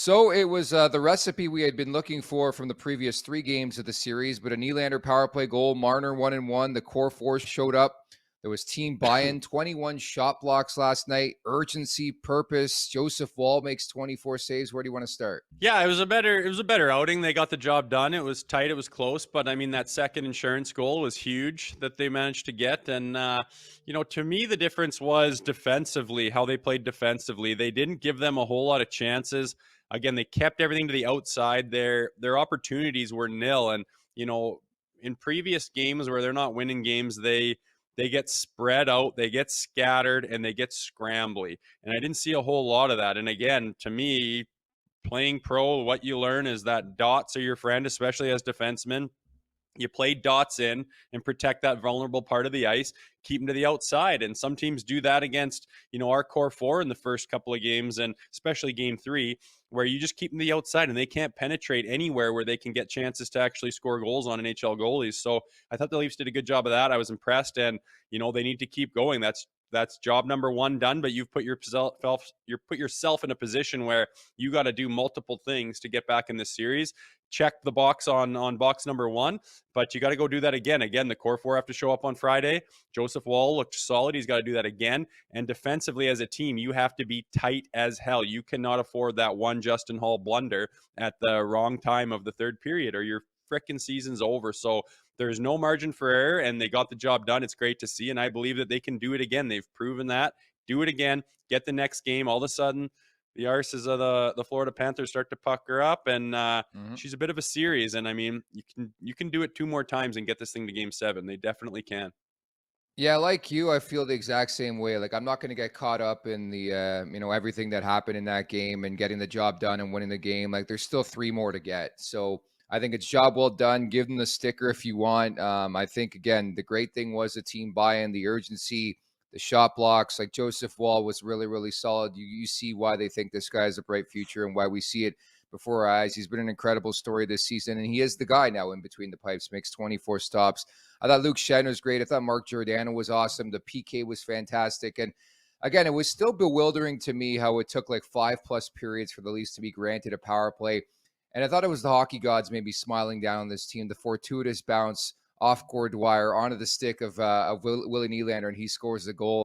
So it was the recipe we had been looking for from the previous three games of the series, but a Nylander power play goal, Marner 1-1. The core force showed up. There was team buy-in, 21 shot blocks last night, urgency, purpose. Joseph Wall makes 24 saves. Where do you want to start? Yeah, it was a better outing. They got the job done. It was tight, it was close, but I mean that second insurance goal was huge that they managed to get. And to me the difference was defensively, how they played defensively. They didn't give them a whole lot of chances. Again, they kept everything to the outside. Their opportunities were nil. And you know, in previous games where they're not winning games, they get spread out, they get scattered, and they get scrambly. And I didn't see a whole lot of that. And again, to me, playing pro, what you learn is that dots are your friend, especially as defensemen. You play dots in and protect that vulnerable part of the ice, keep them to the outside. And some teams do that against, our core four in the first couple of games, and especially game three, where you just keep them to the outside and they can't penetrate anywhere where they can get chances to actually score goals on NHL goalies. So I thought the Leafs did a good job of that. I was impressed, and they need to keep going. That's job number one done, but you've put yourself in a position where you got to do multiple things to get back in this series. Check the box on box number one, but you got to go do that again. Again, the core four have to show up on Friday. Joseph Wall looked solid. He's got to do that again. And defensively as a team, you have to be tight as hell. You cannot afford that one Justin Hall blunder at the wrong time of the third period, or your frickin' season's over. So there's no margin for error, and they got the job done. It's great to see, and I believe that they can do it again. They've proven that. Do it again. Get the next game. All of a sudden, the arses of the Florida Panthers start to pucker up, and Mhm. she's a bit of a series. And I mean, you can do it two more times and get this thing to Game 7. They definitely can. Yeah, like you, I feel the exact same way. Like I'm not going to get caught up in the everything that happened in that game and getting the job done and winning the game. Like there's still three more to get. So I think it's job well done. Give them the sticker if you want. I think again the great thing was the team buy-in, the urgency, the shot blocks. Like Joseph Wall was really really solid. You see why they think this guy has a bright future and why we see it before our eyes. He's been an incredible story this season, and he is the guy now in between the pipes. Makes 24 stops. I thought Luke Shen was great. I thought Mark Giordano was awesome. The PK was fantastic. And again, it was still bewildering to me how it took like 5+ periods for the Leafs to be granted a power play. And I thought it was the hockey gods maybe smiling down on this team. The fortuitous bounce off Gord Dwyer onto the stick of Willie Nylander, and he scores the goal.